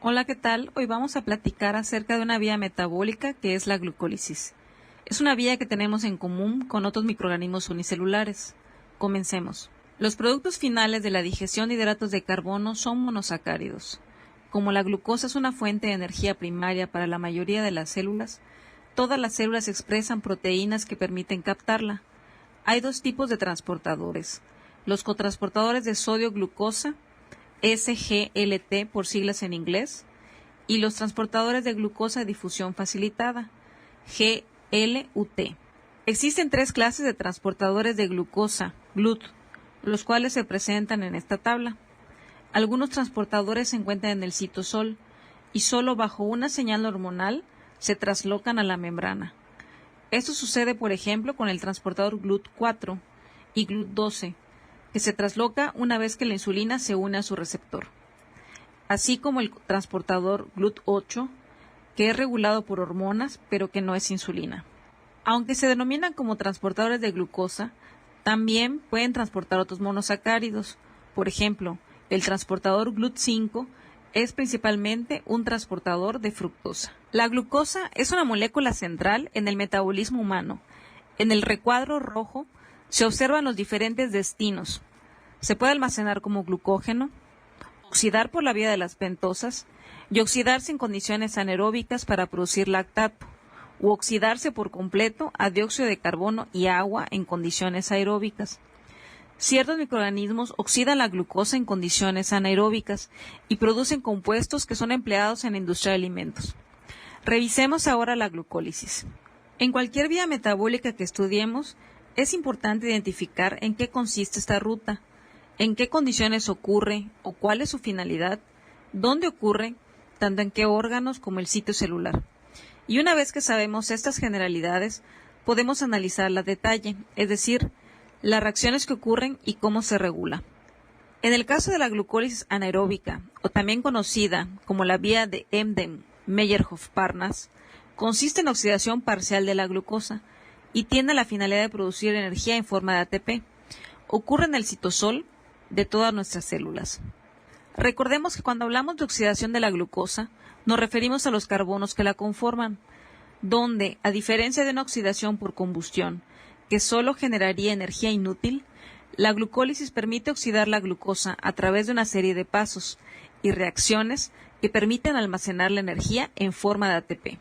Hola, ¿qué tal? Hoy vamos a platicar acerca de una vía metabólica que es la glucólisis. Es una vía que tenemos en común con otros microorganismos unicelulares. Comencemos. Los productos finales de la digestión de hidratos de carbono son monosacáridos. Como la glucosa es una fuente de energía primaria para la mayoría de las células, todas las células expresan proteínas que permiten captarla. Hay dos tipos de transportadores: los cotransportadores de sodio-glucosa, SGLT por siglas en inglés, y los transportadores de glucosa de difusión facilitada, GLUT. Existen tres clases de transportadores de glucosa, GLUT, los cuales se presentan en esta tabla. Algunos transportadores se encuentran en el citosol y solo bajo una señal hormonal se traslocan a la membrana. Esto sucede, por ejemplo, con el transportador GLUT4 y GLUT12, que se trasloca una vez que la insulina se une a su receptor, así como el transportador GLUT8, que es regulado por hormonas, pero que no es insulina. Aunque se denominan como transportadores de glucosa, también pueden transportar otros monosacáridos. Por ejemplo, el transportador GLUT5 es principalmente un transportador de fructosa. La glucosa es una molécula central en el metabolismo humano. En el recuadro rojo se observan los diferentes destinos. Se puede almacenar como glucógeno, oxidar por la vía de las pentosas y oxidarse en condiciones anaeróbicas para producir lactato, u oxidarse por completo a dióxido de carbono y agua en condiciones aeróbicas. Ciertos microorganismos oxidan la glucosa en condiciones anaeróbicas y producen compuestos que son empleados en la industria de alimentos. Revisemos ahora la glucólisis. En cualquier vía metabólica que estudiemos, es importante identificar en qué consiste esta ruta, en qué condiciones ocurre o cuál es su finalidad, dónde ocurre, tanto en qué órganos como el sitio celular. Y una vez que sabemos estas generalidades, podemos analizarla a detalle, es decir, las reacciones que ocurren y cómo se regula. En el caso de la glucólisis anaeróbica, o también conocida como la vía de Embden-Meyerhof-Parnas, consiste en oxidación parcial de la glucosa y tiene la finalidad de producir energía en forma de ATP. Ocurre en el citosol de todas nuestras células. Recordemos que cuando hablamos de oxidación de la glucosa, nos referimos a los carbonos que la conforman, donde, a diferencia de una oxidación por combustión, que solo generaría energía inútil, la glucólisis permite oxidar la glucosa a través de una serie de pasos y reacciones que permiten almacenar la energía en forma de ATP.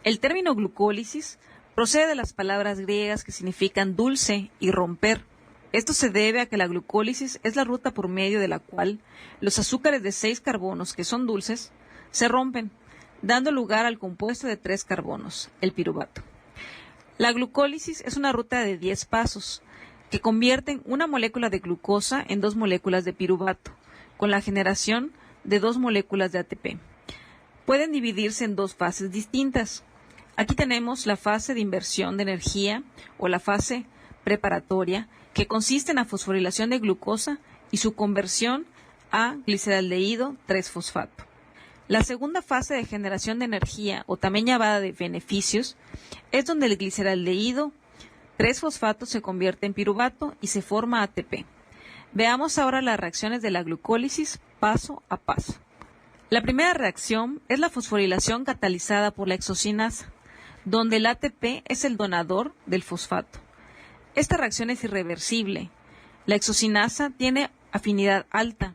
El término glucólisis procede de las palabras griegas que significan dulce y romper. Esto se debe a que la glucólisis es la ruta por medio de la cual los azúcares de 6 carbonos, que son dulces, se rompen, dando lugar al compuesto de 3 carbonos, el piruvato. La glucólisis es una ruta de 10 pasos, que convierten una molécula de glucosa en 2 moléculas de piruvato, con la generación de 2 moléculas de ATP. Pueden dividirse en 2 fases distintas. Aquí tenemos la fase de inversión de energía o la fase preparatoria, que consiste en la fosforilación de glucosa y su conversión a gliceraldehído 3-fosfato. La segunda fase de generación de energía, o también llamada de beneficios, es donde el gliceraldehído 3-fosfato se convierte en piruvato y se forma ATP. Veamos ahora las reacciones de la glucólisis paso a paso. La primera reacción es la fosforilación catalizada por la exocinasa, donde el ATP es el donador del fosfato. Esta reacción es irreversible. La exocinasa tiene afinidad alta,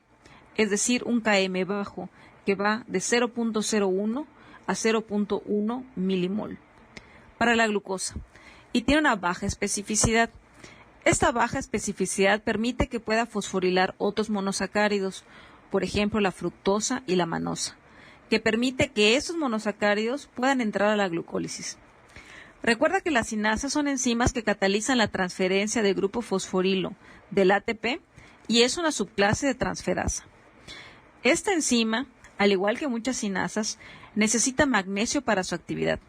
es decir, un km bajo, que va de 0.01 a 0.1 milimol para la glucosa, y tiene una baja especificidad. Esta baja especificidad permite que pueda fosforilar otros monosacáridos, por ejemplo la fructosa y la manosa, que permite que esos monosacáridos puedan entrar a la glucólisis. Recuerda que las cinasas son enzimas que catalizan la transferencia del grupo fosforilo del ATP y es una subclase de transferasa. Esta enzima, al igual que muchas cinasas, necesita magnesio para su actividad.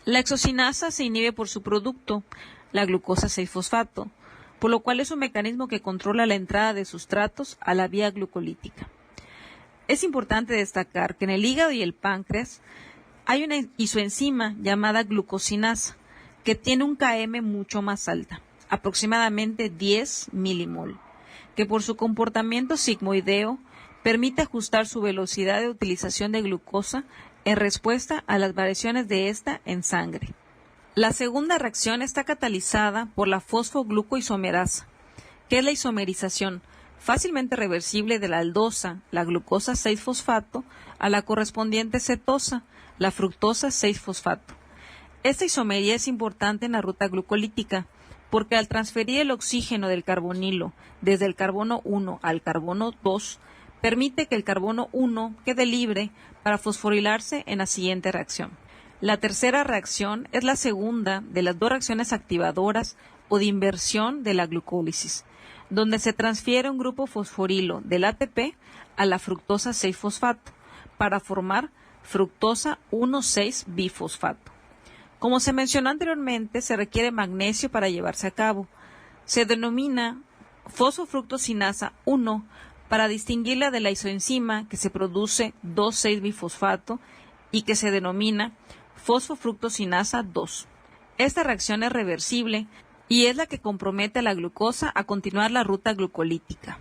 La exocinasa se inhibe por su producto, la glucosa 6-fosfato, por lo cual es un mecanismo que controla la entrada de sustratos a la vía glucolítica. Es importante destacar que en el hígado y el páncreas hay una isoenzima llamada glucosinasa, que tiene un km mucho más alta, aproximadamente 10 milimol, que por su comportamiento sigmoideo permite ajustar su velocidad de utilización de glucosa en respuesta a las variaciones de esta en sangre. La segunda reacción está catalizada por la fosfoglucoisomerasa, que es la isomerización fácilmente reversible de la aldosa, la glucosa 6-fosfato, a la correspondiente cetosa, la fructosa 6-fosfato. Esta isomería es importante en la ruta glucolítica, porque al transferir el oxígeno del carbonilo desde el carbono 1 al carbono 2, permite que el carbono 1 quede libre para fosforilarse en la siguiente reacción. La tercera reacción es la segunda de las dos reacciones activadoras o de inversión de la glucólisis, donde se transfiere un grupo fosforilo del ATP a la fructosa 6-fosfato para formar fructosa 1,6-bifosfato. Como se mencionó anteriormente, se requiere magnesio para llevarse a cabo. Se denomina fosfofructosinasa 1 para distinguirla de la isoenzima que se produce 2,6-bifosfato y que se denomina fosfofructosinasa 2. Esta reacción es reversible y es la que compromete a la glucosa a continuar la ruta glucolítica.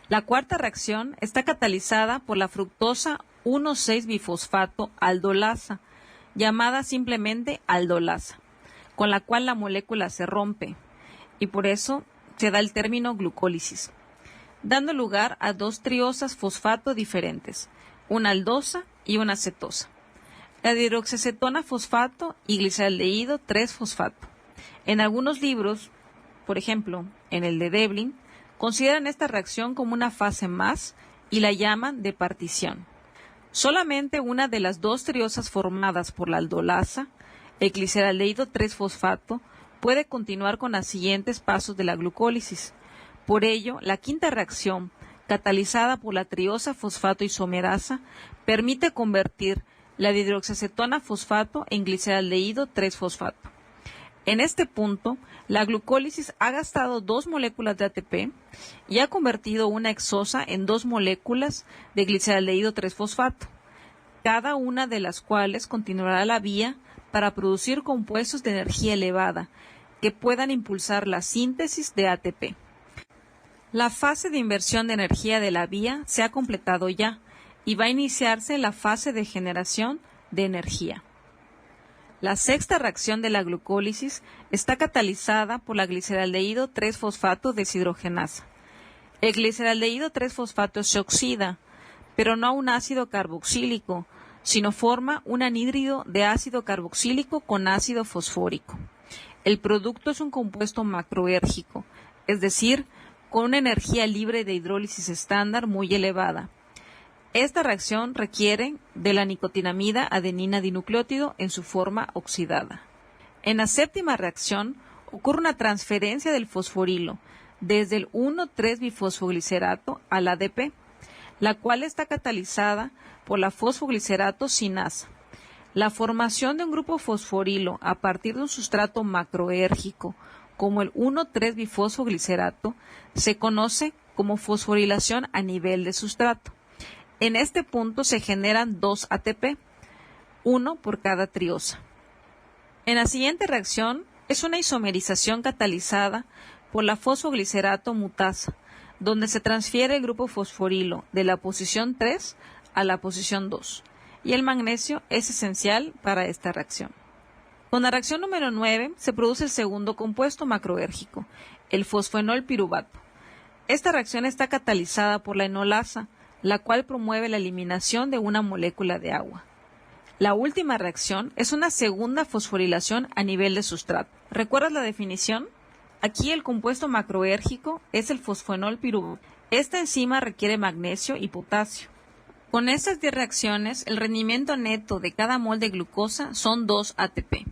La cuarta reacción está catalizada por la fructosa 1,6-bifosfato aldolasa, llamada simplemente aldolasa, con la cual la molécula se rompe, y por eso se da el término glucólisis, dando lugar a dos triosas fosfato diferentes, una aldosa y una cetosa. La dihidroxiacetona fosfato y glicaldehído 3-fosfato. En algunos libros, por ejemplo, en el de Devlin, consideran esta reacción como una fase más y la llaman de partición. Solamente una de las dos triosas formadas por la aldolasa, el glicaldehído 3-fosfato, puede continuar con los siguientes pasos de la glucólisis. Por ello, la quinta reacción, catalizada por la triosa fosfato isomerasa, permite convertir la dihidroxiacetona fosfato en glicaldehído 3-fosfato. En este punto, la glucólisis ha gastado dos moléculas de ATP y ha convertido una hexosa en dos moléculas de glicaldehído 3-fosfato, cada una de las cuales continuará la vía para producir compuestos de energía elevada que puedan impulsar la síntesis de ATP. La fase de inversión de energía de la vía se ha completado ya y va a iniciarse la fase de generación de energía. La sexta reacción de la glucólisis está catalizada por la glicaldehído 3-fosfato deshidrogenasa. El glicaldehído 3-fosfato se oxida, pero no a un ácido carboxílico, sino forma un anhídrido de ácido carboxílico con ácido fosfórico. El producto es un compuesto macroérgico, es decir, con una energía libre de hidrólisis estándar muy elevada. Esta reacción requiere de la nicotinamida adenina dinucleótido en su forma oxidada. En la séptima reacción ocurre una transferencia del fosforilo desde el 1,3-bifosfoglicerato al ADP, la cual está catalizada por la fosfoglicerato sinasa. La formación de un grupo fosforilo a partir de un sustrato macroérgico como el 1,3-bifosfoglicerato se conoce como fosforilación a nivel de sustrato. En este punto se generan dos ATP, uno por cada triosa. En la siguiente reacción es una isomerización catalizada por la fosfoglicerato mutasa, donde se transfiere el grupo fosforilo de la posición 3 a la posición 2, y el magnesio es esencial para esta reacción. Con la reacción número 9 se produce el segundo compuesto macroérgico, el fosfoenol piruvato. Esta reacción está catalizada por la enolasa, la cual promueve la eliminación de una molécula de agua. La última reacción es una segunda fosforilación a nivel de sustrato. ¿Recuerdas la definición? Aquí el compuesto macroérgico es el fosfoenol piruvato. Esta enzima requiere magnesio y potasio. Con estas 10 reacciones, el rendimiento neto de cada mol de glucosa son 2 ATP.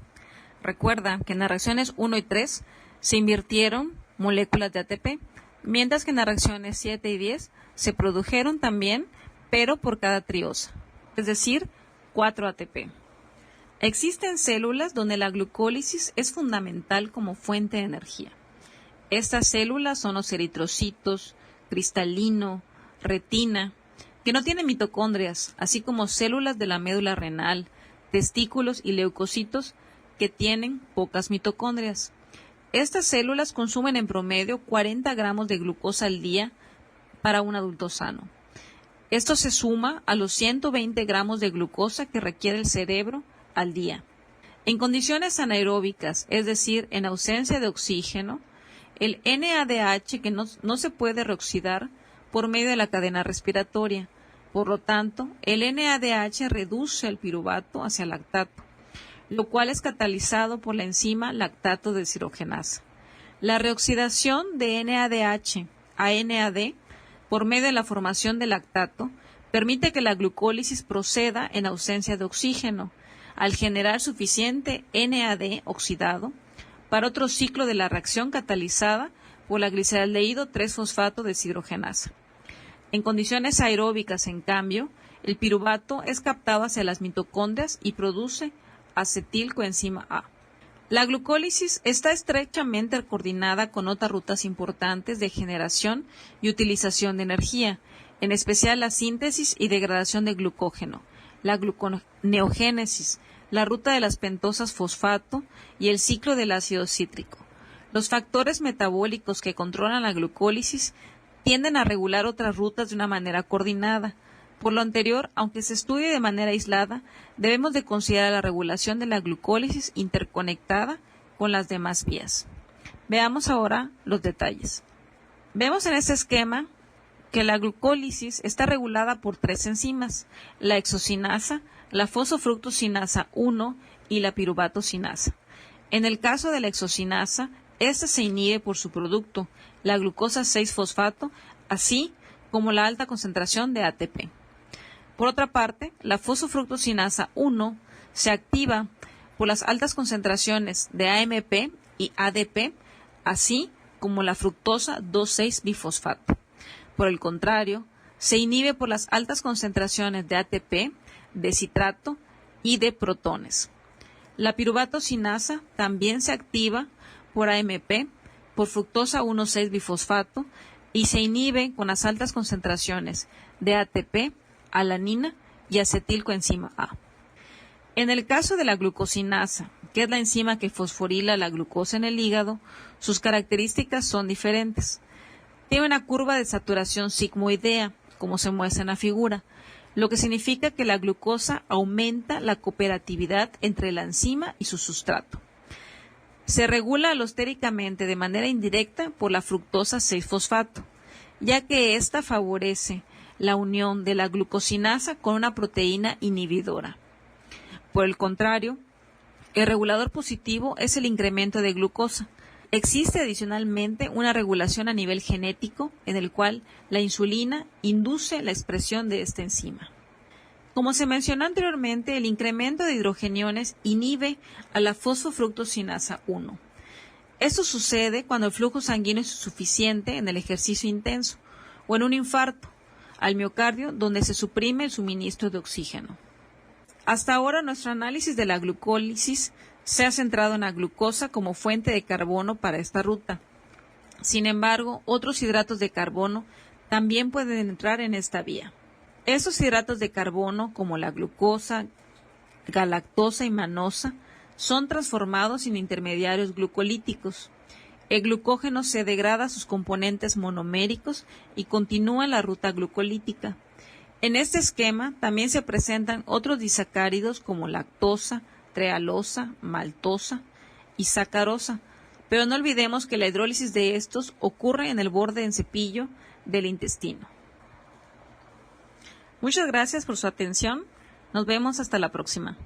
Recuerda que en las reacciones 1 y 3 se invirtieron moléculas de ATP, mientras que en las reacciones 7 y 10 se produjeron también, pero por cada triosa, es decir, 4 ATP. Existen células donde la glucólisis es fundamental como fuente de energía. Estas células son los eritrocitos, cristalino, retina, que no tienen mitocondrias, así como células de la médula renal, testículos y leucocitos que tienen pocas mitocondrias. Estas células consumen en promedio 40 gramos de glucosa al día para un adulto sano. Esto se suma a los 120 gramos de glucosa que requiere el cerebro al día. En condiciones anaeróbicas, es decir, en ausencia de oxígeno, el NADH que no se puede reoxidar por medio de la cadena respiratoria. Por lo tanto, el NADH reduce el piruvato hacia lactato, lo cual es catalizado por la enzima lactato deshidrogenasa. La reoxidación de NADH a NAD por medio de la formación de lactato permite que la glucólisis proceda en ausencia de oxígeno, al generar suficiente NAD oxidado para otro ciclo de la reacción catalizada por la gliceraldehído 3-fosfato deshidrogenasa. En condiciones aeróbicas, en cambio, el piruvato es captado hacia las mitocondrias y produce acetilcoenzima A. La glucólisis está estrechamente coordinada con otras rutas importantes de generación y utilización de energía, en especial la síntesis y degradación de glucógeno, la gluconeogénesis, la ruta de las pentosas fosfato y el ciclo del ácido cítrico. Los factores metabólicos que controlan la glucólisis tienden a regular otras rutas de una manera coordinada. Por lo anterior, aunque se estudie de manera aislada, debemos de considerar la regulación de la glucólisis interconectada con las demás vías. Veamos ahora los detalles. Vemos en este esquema que la glucólisis está regulada por 3 enzimas, la hexocinasa, la fosfofructosinasa 1 y la piruvatosinasa. En el caso de la hexocinasa, esta se inhibe por su producto, la glucosa 6-fosfato, así como la alta concentración de ATP. Por otra parte, la fosfofructosinasa 1 se activa por las altas concentraciones de AMP y ADP, así como la fructosa 2,6-bifosfato. Por el contrario, se inhibe por las altas concentraciones de ATP, de citrato y de protones. La piruvatosinasa también se activa por AMP, por fructosa 1,6-bifosfato y se inhibe con las altas concentraciones de ATP, alanina y acetilcoenzima A. En el caso de la glucosinasa, que es la enzima que fosforila la glucosa en el hígado, sus características son diferentes. Tiene una curva de saturación sigmoidea, como se muestra en la figura, lo que significa que la glucosa aumenta la cooperatividad entre la enzima y su sustrato. Se regula alostéricamente de manera indirecta por la fructosa 6-fosfato, ya que ésta favorece la unión de la glucosinasa con una proteína inhibidora. Por el contrario, el regulador positivo es el incremento de glucosa. Existe adicionalmente una regulación a nivel genético en el cual la insulina induce la expresión de esta enzima. Como se mencionó anteriormente, el incremento de hidrogeniones inhibe a la fosfofructosinasa 1. Esto sucede cuando el flujo sanguíneo es suficiente en el ejercicio intenso o en un infarto al miocardio donde se suprime el suministro de oxígeno. Hasta ahora nuestro análisis de la glucólisis se ha centrado en la glucosa como fuente de carbono para esta ruta. Sin embargo, otros hidratos de carbono también pueden entrar en esta vía. Estos hidratos de carbono, como la glucosa, galactosa y manosa, son transformados en intermediarios glucolíticos. El glucógeno se degrada a sus componentes monoméricos y continúa en la ruta glucolítica. En este esquema también se presentan otros disacáridos como lactosa, trealosa, maltosa y sacarosa, pero no olvidemos que la hidrólisis de estos ocurre en el borde en cepillo del intestino. Muchas gracias por su atención. Nos vemos hasta la próxima.